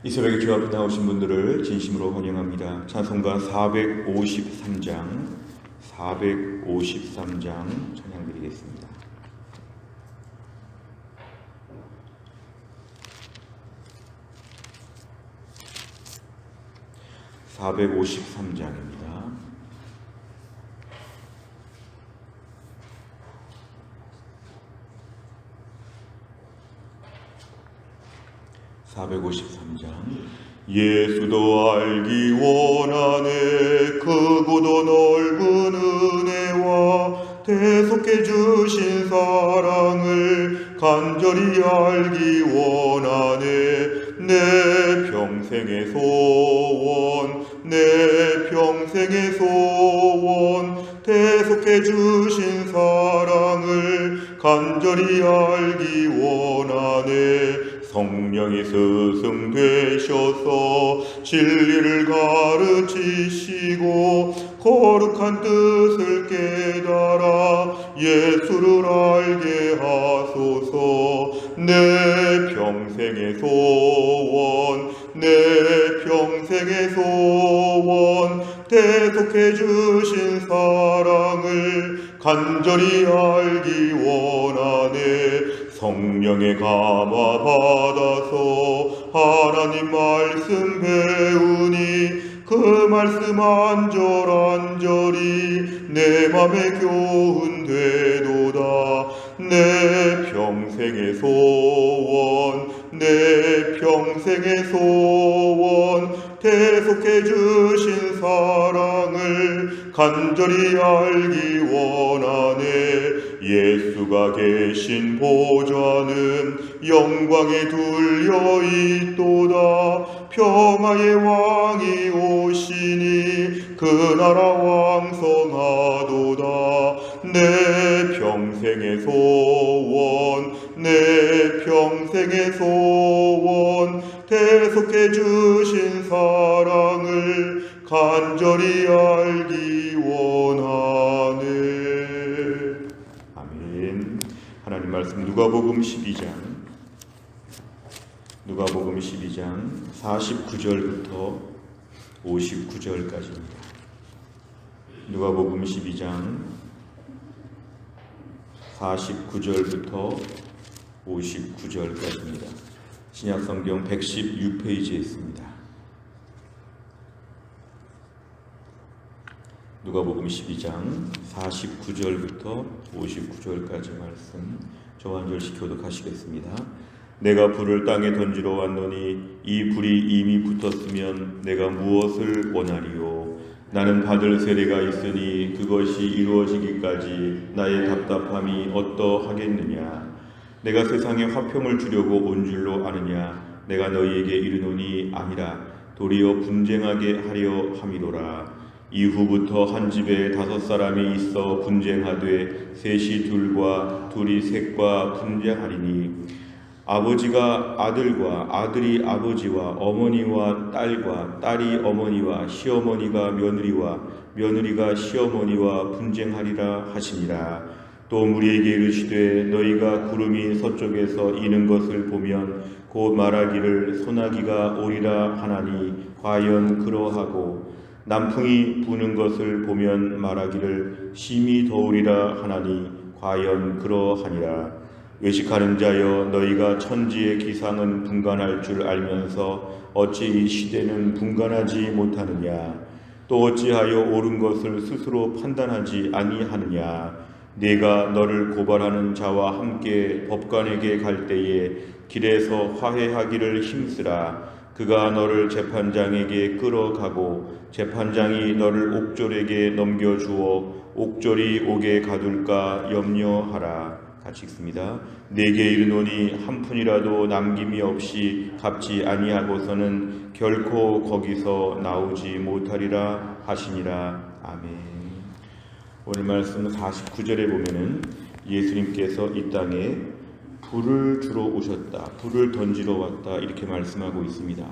이 새벽에 주 앞에 나오신 분들을 진심으로 환영합니다. 찬송가 453장 찬양 드리겠습니다. 453장입니다. 예수도 알기 원하네. 크고도 넓은 은혜와 대속해 주신 사랑을 간절히 알기 원하네. 내 평생의 소원 대속해 주신 사랑을 간절히 알기 원하네. 성령이 스승되셔서 진리를 가르치시고 거룩한 뜻을 깨달아 예수를 알게 하소서. 내 평생의 소원 대속해 주신 사랑을 간절히 알기 원하네. 성령의 감화 받아서 하나님 말씀 배우니 그 말씀 안절안절이 내 맘에 교훈되도다. 내 평생의 소원 대속해 주신 사랑을 간절히 알기 원하네. 예수가 계신 보좌는 영광에 둘려 있도다. 평화의 왕이 오시니 그 나라 왕성하도다. 내 평생의 소원 대속해 주신 사랑을 간절히 알기 원하네. 아멘. 하나님 말씀 누가복음 12장 49절부터 59절까지입니다. 누가복음 12장 49절부터 59절까지입니다. 신약성경 116페이지에 있습니다. 누가복음 12장 49절부터 59절까지 말씀 저 한 절씩 교독하시겠습니다. 내가 불을 땅에 던지러 왔노니 이 불이 이미 붙었으면 내가 무엇을 원하리요. 나는 받을 세례가 있으니 그것이 이루어지기까지 나의 답답함이 어떠하겠느냐. 내가 세상에 화평을 주려고 온 줄로 아느냐. 내가 너희에게 이르노니 아니라 도리어 분쟁하게 하려 함이로라. 이후부터 한 집에 5사람이 있어 분쟁하되 셋이 둘과 둘이 셋과 분쟁하리니 아버지가 아들과 아들이 아버지와 어머니와 딸과 딸이 어머니와 시어머니가 며느리와 며느리가 시어머니와 분쟁하리라 하시니라. 또 무리에게 이르시되 너희가 구름이 서쪽에서 이는 것을 보면 곧 말하기를 소나기가 오리라 하나니 과연 그러하고 남풍이 부는 것을 보면 말하기를 심히 더우리라 하나니 과연 그러하니라. 외식하는 자여 너희가 천지의 기상은 분간할 줄 알면서 어찌 이 시대는 분간하지 못하느냐. 또 어찌하여 옳은 것을 스스로 판단하지 아니하느냐. 네가 너를 고발하는 자와 함께 법관에게 갈 때에 길에서 화해하기를 힘쓰라. 그가 너를 재판장에게 끌어가고 재판장이 너를 옥졸에게 넘겨주어 옥졸이 옥에 가둘까 염려하라. 같이 읽습니다. 내게 이르노니 한 푼이라도 남김이 없이 갚지 아니하고서는 결코 거기서 나오지 못하리라 하시니라. 아멘. 오늘 말씀 49절에 보면은 예수님께서 이 땅에 불을 주러 오셨다, 불을 던지러 왔다 이렇게 말씀하고 있습니다.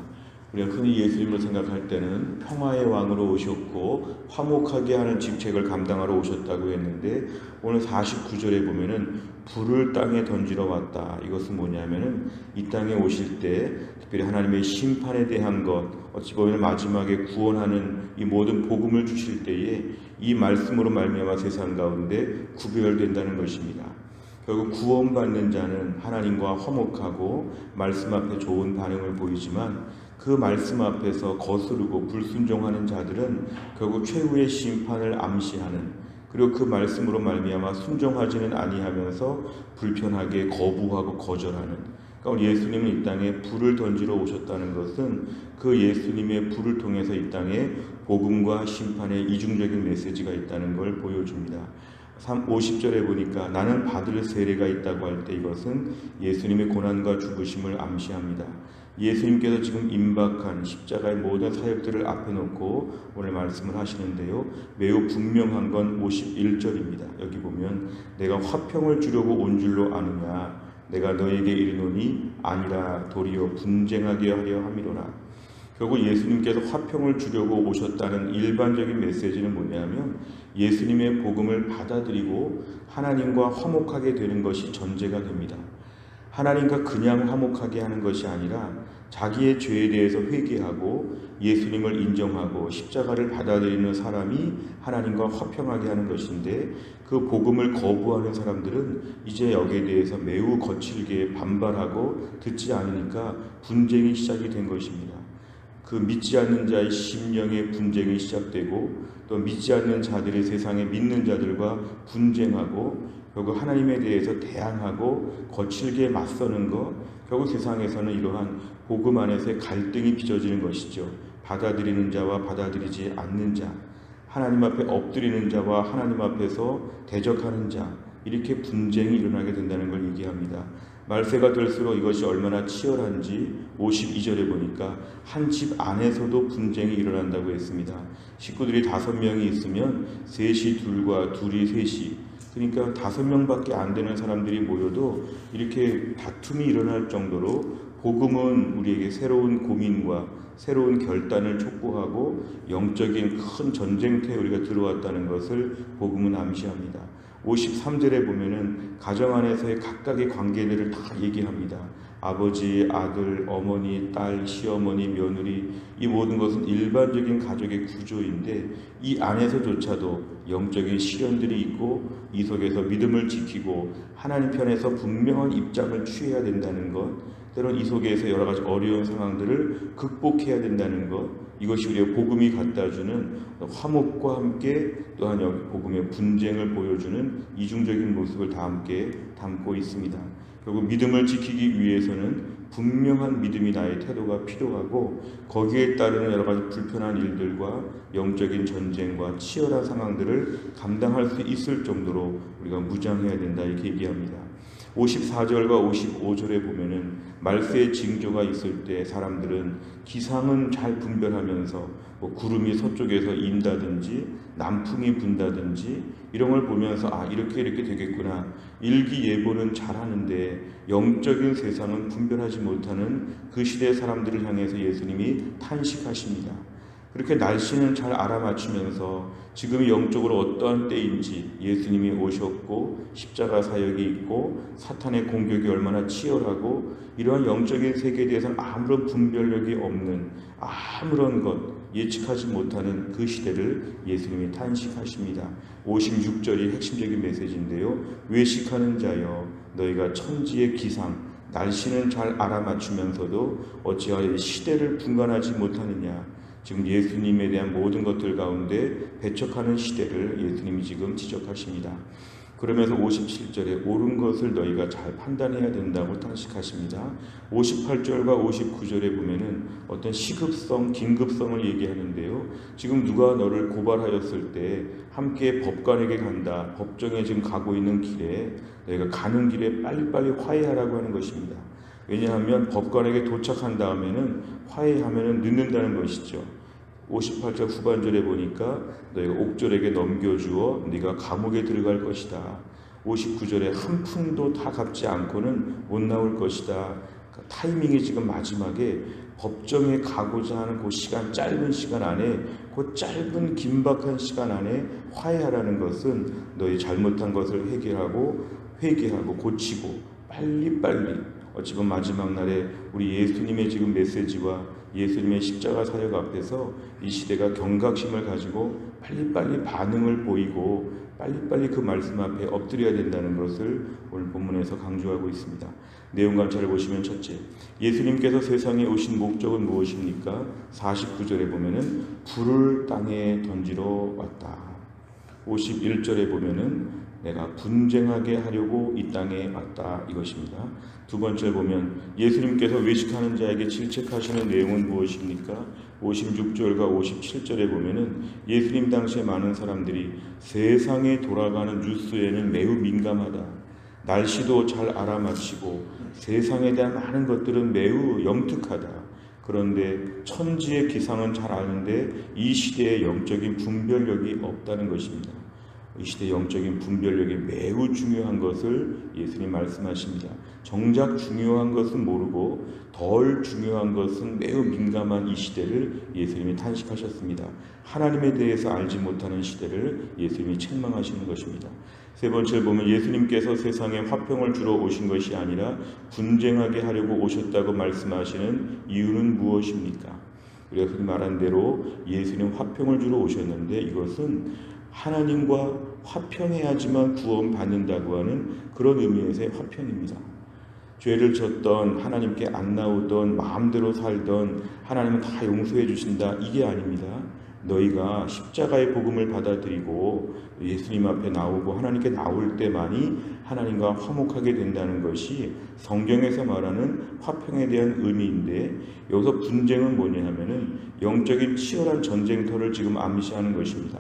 우리가 흔히 예수님을 생각할 때는 평화의 왕으로 오셨고 화목하게 하는 직책을 감당하러 오셨다고 했는데, 오늘 49절에 보면은 불을 땅에 던지러 왔다. 이것은 뭐냐면은 이 땅에 오실 때 특별히 하나님의 심판에 대한 것, 어찌 보면 마지막에 구원하는 이 모든 복음을 주실 때에 이 말씀으로 말미암아 세상 가운데 구별된다는 것입니다. 결국 구원받는 자는 하나님과 화목하고 말씀 앞에 좋은 반응을 보이지만, 그 말씀 앞에서 거스르고 불순종하는 자들은 결국 최후의 심판을 암시하는, 그리고 그 말씀으로 말미암아 순종하지는 아니하면서 불편하게 거부하고 거절하는, 그러니까 예수님은 이 땅에 불을 던지러 오셨다는 것은 그 예수님의 불을 통해서 이 땅에 복음과 심판의 이중적인 메시지가 있다는 걸 보여줍니다. 50절에 보니까 나는 받을 세례가 있다고 할 때 이것은 예수님의 고난과 죽으심을 암시합니다. 예수님께서 지금 임박한 십자가의 모든 사역들을 앞에 놓고 오늘 말씀을 하시는데요, 매우 분명한 건 51절입니다. 여기 보면 내가 화평을 주려고 온 줄로 아느냐, 내가 너에게 이르노니 아니라 도리어 분쟁하게 하려 함이로라. 결국 예수님께서 화평을 주려고 오셨다는 일반적인 메시지는 뭐냐면, 예수님의 복음을 받아들이고 하나님과 화목하게 되는 것이 전제가 됩니다. 하나님과 그냥 화목하게 하는 것이 아니라 자기의 죄에 대해서 회개하고 예수님을 인정하고 십자가를 받아들이는 사람이 하나님과 화평하게 하는 것인데, 그 복음을 거부하는 사람들은 이제 여기에 대해서 매우 거칠게 반발하고 듣지 않으니까 분쟁이 시작이 된 것입니다. 그 믿지 않는 자의 심령의 분쟁이 시작되고, 또 믿지 않는 자들이 세상에 믿는 자들과 분쟁하고 결국 하나님에 대해서 대항하고 거칠게 맞서는 것, 결국 세상에서는 이러한 복음 안에서의 갈등이 빚어지는 것이죠. 받아들이는 자와 받아들이지 않는 자, 하나님 앞에 엎드리는 자와 하나님 앞에서 대적하는 자, 이렇게 분쟁이 일어나게 된다는 걸 얘기합니다. 말세가 될수록 이것이 얼마나 치열한지 52절에 보니까 한 집 안에서도 분쟁이 일어난다고 했습니다. 식구들이 5명이 있으면 셋이 둘과 둘이 셋이, 그러니까 5명밖에 안 되는 사람들이 모여도 이렇게 다툼이 일어날 정도로 복음은 우리에게 새로운 고민과 새로운 결단을 촉구하고 영적인 큰 전쟁터에 우리가 들어왔다는 것을 복음은 암시합니다. 53절에 보면은 가정 안에서의 각각의 관계들을 다 얘기합니다. 아버지, 아들, 어머니, 딸, 시어머니, 며느리, 이 모든 것은 일반적인 가족의 구조인데, 이 안에서조차도 영적인 시련들이 있고 이 속에서 믿음을 지키고 하나님 편에서 분명한 입장을 취해야 된다는 것, 때론 이 속에서 여러 가지 어려운 상황들을 극복해야 된다는 것, 이것이 우리의 복음이 갖다주는 화목과 함께 또한 여기 복음의 분쟁을 보여주는 이중적인 모습을 다 함께 담고 있습니다. 결국 믿음을 지키기 위해서는 분명한 믿음이 나의 태도가 필요하고, 거기에 따르는 여러 가지 불편한 일들과 영적인 전쟁과 치열한 상황들을 감당할 수 있을 정도로 우리가 무장해야 된다, 이렇게 얘기합니다. 54절과 55절에 보면은 말세의 징조가 있을 때 사람들은 기상은 잘 분별하면서 구름이 서쪽에서 인다든지 남풍이 분다든지 이런 걸 보면서 이렇게 되겠구나, 일기예보는 잘하는데 영적인 세상은 분별하지 못하는 그 시대 사람들을 향해서 예수님이 탄식하십니다. 그렇게 날씨는 잘 알아맞추면서 지금이 영적으로 어떠한 때인지, 예수님이 오셨고 십자가 사역이 있고 사탄의 공격이 얼마나 치열하고 이러한 영적인 세계에 대해서는 아무런 분별력이 없는, 아무런 것 예측하지 못하는 그 시대를 예수님이 탄식하십니다. 56절이 핵심적인 메시지인데요, 외식하는 자여 너희가 천지의 기상, 날씨는 잘 알아맞추면서도 어찌하여 시대를 분간하지 못하느냐. 지금 예수님에 대한 모든 것들 가운데 배척하는 시대를 예수님이 지금 지적하십니다. 그러면서 57절에 옳은 것을 너희가 잘 판단해야 된다고 탄식하십니다. 58절과 59절에 보면은 어떤 시급성, 긴급성을 얘기하는데요, 지금 누가 너를 고발하였을 때 함께 법관에게 간다, 법정에 지금 가고 있는 길에 너희가 가는 길에 빨리빨리 화해하라고 하는 것입니다. 왜냐하면 법관에게 도착한 다음에는 화해하면은 늦는다는 것이죠. 58절 후반절에 보니까 너희가 옥졸에게 넘겨주어 네가 감옥에 들어갈 것이다. 59절에 한 푼도 다 갚지 않고는 못 나올 것이다. 타이밍이 지금 마지막에 법정에 가고자 하는 그 시간, 짧은 시간 안에, 그 짧은 긴박한 시간 안에 화해하라는 것은 너희 잘못한 것을 회개하고 고치고 빨리빨리, 어찌보면 마지막 날에 우리 예수님의 지금 메시지와 예수님의 십자가 사역 앞에서 이 시대가 경각심을 가지고 빨리빨리 반응을 보이고 빨리빨리 그 말씀 앞에 엎드려야 된다는 것을 오늘 본문에서 강조하고 있습니다. 내용 관찰을 보시면, 첫째, 예수님께서 세상에 오신 목적은 무엇입니까? 49절에 보면은 불을 땅에 던지러 왔다. 51절에 보면은 내가 분쟁하게 하려고 이 땅에 왔다, 이것입니다. 두 번째 보면 예수님께서 외식하는 자에게 질책하시는 내용은 무엇입니까? 56절과 57절에 보면은 예수님 당시에 많은 사람들이 세상에 돌아가는 뉴스에는 매우 민감하다, 날씨도 잘 알아맞히고 세상에 대한 많은 것들은 매우 영특하다. 그런데 천지의 기상은 잘 아는데 이 시대의 영적인 분별력이 없다는 것입니다. 이 시대의 영적인 분별력이 매우 중요한 것을 예수님 말씀하십니다. 정작 중요한 것은 모르고 덜 중요한 것은 매우 민감한 이 시대를 예수님이 탄식하셨습니다. 하나님에 대해서 알지 못하는 시대를 예수님이 책망하시는 것입니다. 세 번째를 보면 예수님께서 세상에 화평을 주러 오신 것이 아니라 분쟁하게 하려고 오셨다고 말씀하시는 이유는 무엇입니까? 우리가 흔히 말한 대로 예수님 화평을 주러 오셨는데 이것은 하나님과 화평해야지만 구원받는다고 하는 그런 의미에서의 화평입니다. 죄를 졌던, 하나님께 안 나오던, 마음대로 살던 하나님은 다 용서해 주신다, 이게 아닙니다. 너희가 십자가의 복음을 받아들이고 예수님 앞에 나오고 하나님께 나올 때만이 하나님과 화목하게 된다는 것이 성경에서 말하는 화평에 대한 의미인데, 여기서 분쟁은 뭐냐 하면은 영적인 치열한 전쟁터를 지금 암시하는 것입니다.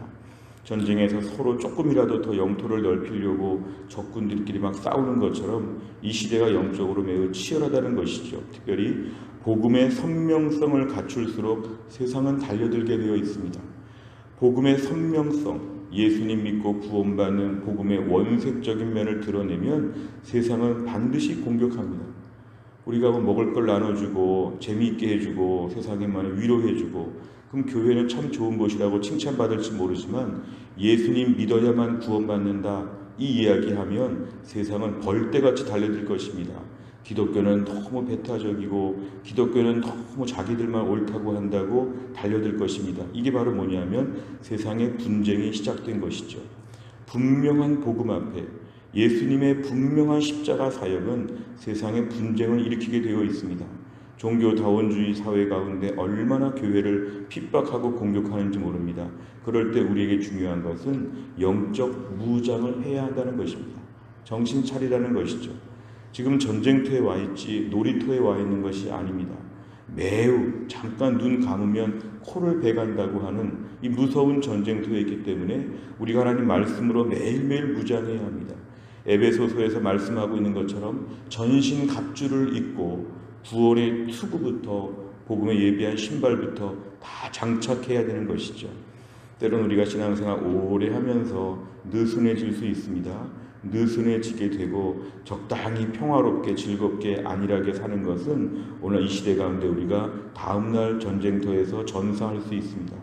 전쟁에서 서로 조금이라도 더 영토를 넓히려고 적군들끼리 막 싸우는 것처럼 이 시대가 영적으로 매우 치열하다는 것이죠. 특별히 복음의 선명성을 갖출수록 세상은 달려들게 되어 있습니다. 복음의 선명성, 예수님 믿고 구원받는 복음의 원색적인 면을 드러내면 세상은 반드시 공격합니다. 우리가 먹을 걸 나눠주고 재미있게 해주고 세상에 많이 위로해주고, 그럼 교회는 참 좋은 곳이라고 칭찬받을지 모르지만 예수님 믿어야만 구원받는다, 이 이야기하면 세상은 벌떼같이 달려들 것입니다. 기독교는 너무 배타적이고 기독교는 너무 자기들만 옳다고 한다고 달려들 것입니다. 이게 바로 뭐냐면 세상의 분쟁이 시작된 것이죠. 분명한 복음 앞에 예수님의 분명한 십자가 사역은 세상의 분쟁을 일으키게 되어 있습니다. 종교다원주의 사회 가운데 얼마나 교회를 핍박하고 공격하는지 모릅니다. 그럴 때 우리에게 중요한 것은 영적 무장을 해야 한다는 것입니다. 정신 차리라는 것이죠. 지금 전쟁터에 와 있지 놀이터에 와 있는 것이 아닙니다. 매우 잠깐 눈 감으면 코를 베간다고 하는 이 무서운 전쟁터에 있기 때문에 우리가 하나님 말씀으로 매일매일 무장해야 합니다. 에베소서에서 말씀하고 있는 것처럼 전신 갑주를 입고 구원의 투구부터 복음에 예비한 신발부터 다 장착해야 되는 것이죠. 때로는 우리가 신앙생활 오래 하면서 느슨해질 수 있습니다. 느슨해지게 되고 적당히 평화롭게 즐겁게 안일하게 사는 것은 오늘 이 시대 가운데 우리가 다음날 전쟁터에서 전사할 수 있습니다.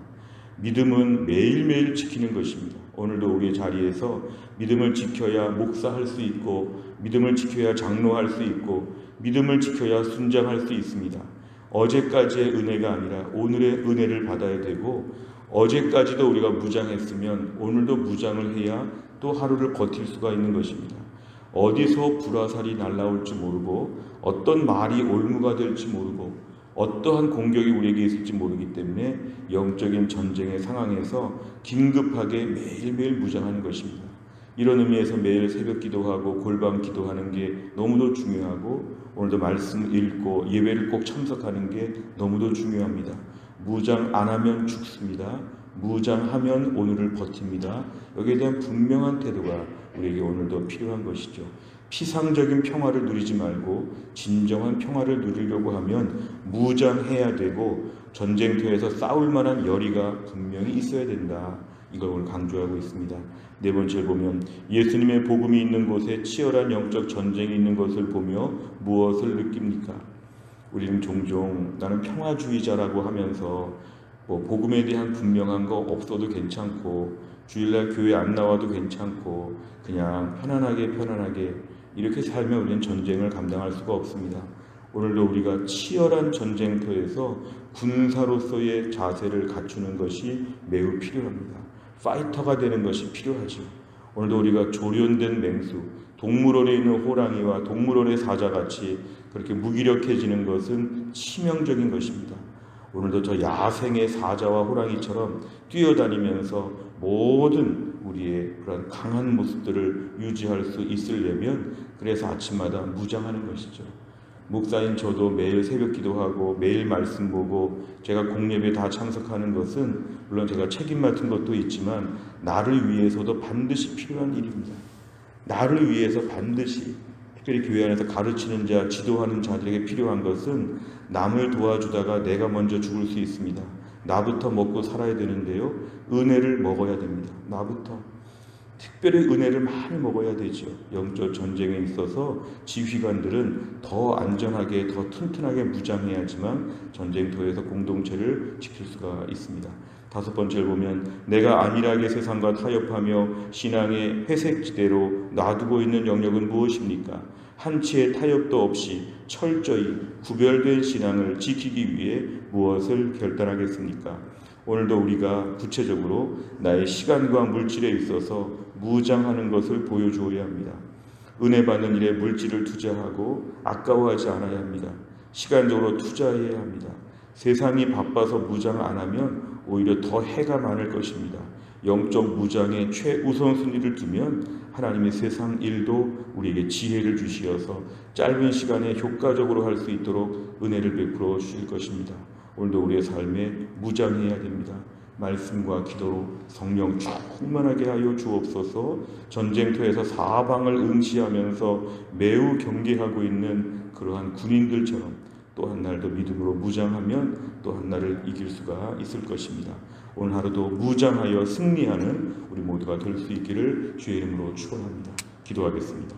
믿음은 매일매일 지키는 것입니다. 오늘도 우리의 자리에서 믿음을 지켜야 목사할 수 있고 믿음을 지켜야 장로할 수 있고 믿음을 지켜야 순장할 수 있습니다. 어제까지의 은혜가 아니라 오늘의 은혜를 받아야 되고, 어제까지도 우리가 무장했으면 오늘도 무장을 해야 또 하루를 버틸 수가 있는 것입니다. 어디서 불화살이 날아올지 모르고 어떤 말이 올무가 될지 모르고 어떠한 공격이 우리에게 있을지 모르기 때문에 영적인 전쟁의 상황에서 긴급하게 매일매일 무장하는 것입니다. 이런 의미에서 매일 새벽 기도하고 골방 기도하는 게 너무도 중요하고, 오늘도 말씀 읽고 예배를 꼭 참석하는 게 너무도 중요합니다. 무장 안 하면 죽습니다. 무장하면 오늘을 버팁니다. 여기에 대한 분명한 태도가 우리에게 오늘도 필요한 것이죠. 피상적인 평화를 누리지 말고 진정한 평화를 누리려고 하면 무장해야 되고 전쟁터에서 싸울 만한 열의가 분명히 있어야 된다. 이걸 오늘 강조하고 있습니다. 네 번째를 보면 예수님의 복음이 있는 곳에 치열한 영적 전쟁이 있는 것을 보며 무엇을 느낍니까? 우리는 종종 나는 평화주의자라고 하면서 복음에 대한 분명한 거 없어도 괜찮고 주일날 교회 안 나와도 괜찮고 그냥 편안하게 이렇게 살면 우리는 전쟁을 감당할 수가 없습니다. 오늘도 우리가 치열한 전쟁터에서 군사로서의 자세를 갖추는 것이 매우 필요합니다. 파이터가 되는 것이 필요하죠. 오늘도 우리가 조련된 맹수, 동물원에 있는 호랑이와 동물원의 사자같이 그렇게 무기력해지는 것은 치명적인 것입니다. 오늘도 저 야생의 사자와 호랑이처럼 뛰어다니면서 모든 우리의 그런 강한 모습들을 유지할 수 있으려면 그래서 아침마다 무장하는 것이죠. 목사인 저도 매일 새벽 기도하고 매일 말씀 보고 제가 공예배 다 참석하는 것은 물론 제가 책임 맡은 것도 있지만 나를 위해서도 반드시 필요한 일입니다. 나를 위해서 반드시 특별히 교회 안에서 가르치는 자, 지도하는 자들에게 필요한 것은 남을 도와주다가 내가 먼저 죽을 수 있습니다. 나부터 먹고 살아야 되는데요. 은혜를 먹어야 됩니다. 나부터. 특별히 은혜를 많이 먹어야 되죠. 영적 전쟁에 있어서 지휘관들은 더 안전하게, 더 튼튼하게 무장해야지만 전쟁터에서 공동체를 지킬 수가 있습니다. 다섯 번째를 보면 내가 안일하게 세상과 타협하며 신앙의 회색지대로 놔두고 있는 영역은 무엇입니까? 한치의 타협도 없이 철저히 구별된 신앙을 지키기 위해 무엇을 결단하겠습니까? 오늘도 우리가 구체적으로 나의 시간과 물질에 있어서 무장하는 것을 보여주어야 합니다. 은혜 받는 일에 물질을 투자하고 아까워하지 않아야 합니다. 시간적으로 투자해야 합니다. 세상이 바빠서 무장 안 하면 오히려 더 해가 많을 것입니다. 영적 무장에 최우선순위를 두면 하나님의 세상 일도 우리에게 지혜를 주시어서 짧은 시간에 효과적으로 할 수 있도록 은혜를 베풀어 주실 것입니다. 오늘도 우리의 삶에 무장해야 됩니다. 말씀과 기도로 성령 충만하게 하여 주옵소서. 전쟁터에서 사방을 응시하면서 매우 경계하고 있는 그러한 군인들처럼 또 한 날도 믿음으로 무장하면 또 한 날을 이길 수가 있을 것입니다. 오늘 하루도 무장하여 승리하는 우리 모두가 될 수 있기를 주의 이름으로 축원합니다. 기도하겠습니다.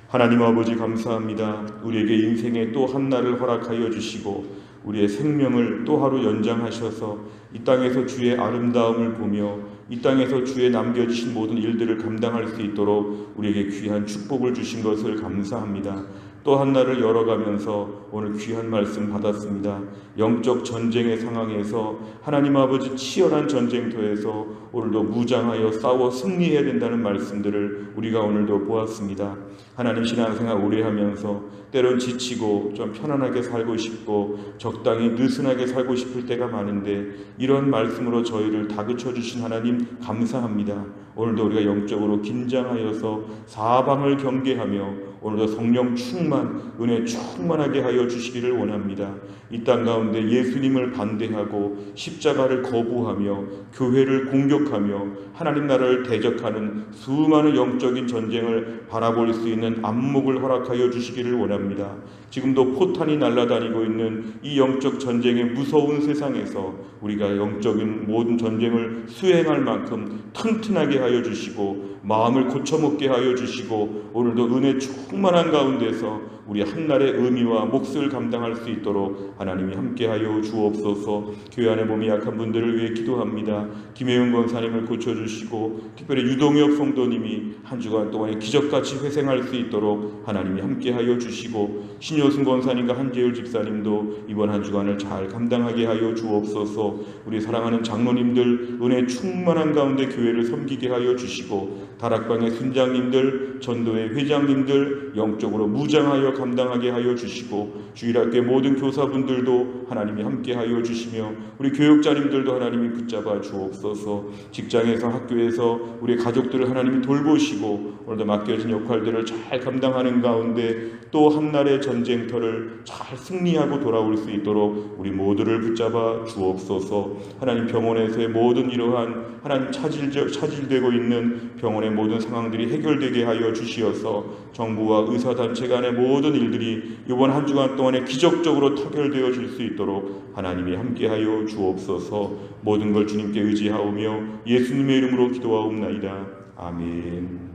하나님 아버지 감사합니다. 우리에게 인생의 또 한 날을 허락하여 주시고 우리의 생명을 또 하루 연장하셔서 이 땅에서 주의 아름다움을 보며 이 땅에서 주의 남겨주신 모든 일들을 감당할 수 있도록 우리에게 귀한 축복을 주신 것을 감사합니다. 또 한 날을 열어가면서 오늘 귀한 말씀 받았습니다. 영적 전쟁의 상황에서 하나님 아버지 치열한 전쟁터에서 오늘도 무장하여 싸워 승리해야 된다는 말씀들을 우리가 오늘도 보았습니다. 하나님 신앙생활 오래 하면서 때론 지치고 좀 편안하게 살고 싶고 적당히 느슨하게 살고 싶을 때가 많은데 이런 말씀으로 저희를 다그쳐 주신 하나님 감사합니다. 오늘도 우리가 영적으로 긴장하여서 사방을 경계하며 오늘도 성령 충만, 은혜 충만하게 하여 주시기를 원합니다. 이 땅 가운데 예수님을 반대하고 십자가를 거부하며 교회를 공격하며 하나님 나라를 대적하는 수많은 영적인 전쟁을 바라볼 수 있는 안목을 허락하여 주시기를 원합니다. 지금도 포탄이 날아다니고 있는 이 영적 전쟁의 무서운 세상에서 우리가 영적인 모든 전쟁을 수행할 만큼 튼튼하게 하여 주시고 마음을 고쳐먹게 하여 주시고 오늘도 은혜 충만한 가운데서 우리 한날의 의미와 몫을 감당할 수 있도록 하나님이 함께하여 주옵소서. 교회 안에 몸이 약한 분들을 위해 기도합니다. 김혜윤 권사님을 고쳐주시고 특별히 유동엽 성도님이 한 주간 동안에 기적같이 회생할 수 있도록 하나님이 함께하여 주시고 신효승 권사님과 한재율 집사님도 이번 한 주간을 잘 감당하게 하여 주옵소서. 우리 사랑하는 장로님들 은혜 충만한 가운데 교회를 섬기게 하여 주시고 다락방의 순장님들, 전도회 회장님들 영적으로 무장하여 감당하게 하여 주시고 주일학교 모든 교사분들도 하나님이 함께하여 주시며 우리 교육자님들도 하나님이 붙잡아 주옵소서. 직장에서 학교에서 우리 가족들을 하나님이 돌보시고 오늘도 맡겨진 역할들을 잘 감당하는 가운데 또 한날의 전쟁터를 잘 승리하고 돌아올 수 있도록 우리 모두를 붙잡아 주옵소서. 하나님 병원에서의 모든 이러한 하나님 차질되고 있는 병원의 모든 상황들이 해결되게 하여 주시어서 정부와 의사단체 간의 모든 일들이 이번 한 주간 동안에 기적적으로 타결되어질 수 있도록 하나님이 함께하여 주옵소서. 모든 걸 주님께 의지하오며 예수님의 이름으로 기도하옵나이다. 아멘.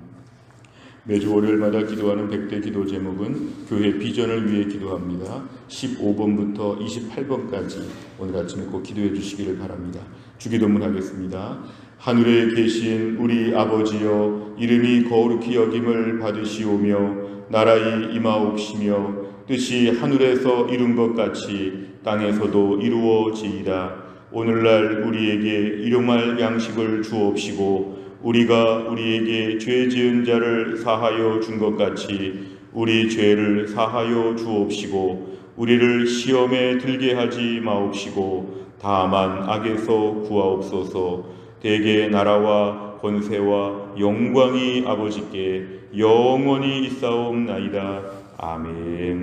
매주 월요일마다 기도하는 100대 기도 제목은 교회 비전을 위해 기도합니다. 15번부터 28번까지 오늘 아침에 꼭 기도해 주시기를 바랍니다. 주기도문 하겠습니다. 하늘에 계신 우리 아버지여, 이름이 거룩히 여김을 받으시오며 나라의 임하옵시며 뜻이 하늘에서 이룬 것 같이 땅에서도 이루어지이다. 오늘날 우리에게 일용할 양식을 주옵시고 우리가 우리에게 죄 지은 자를 사하여 준 것 같이 우리 죄를 사하여 주옵시고 우리를 시험에 들게 하지 마옵시고 다만 악에서 구하옵소서. 대개 나라와 권세와 영광이 아버지께 영원히 있사옵나이다. 아멘.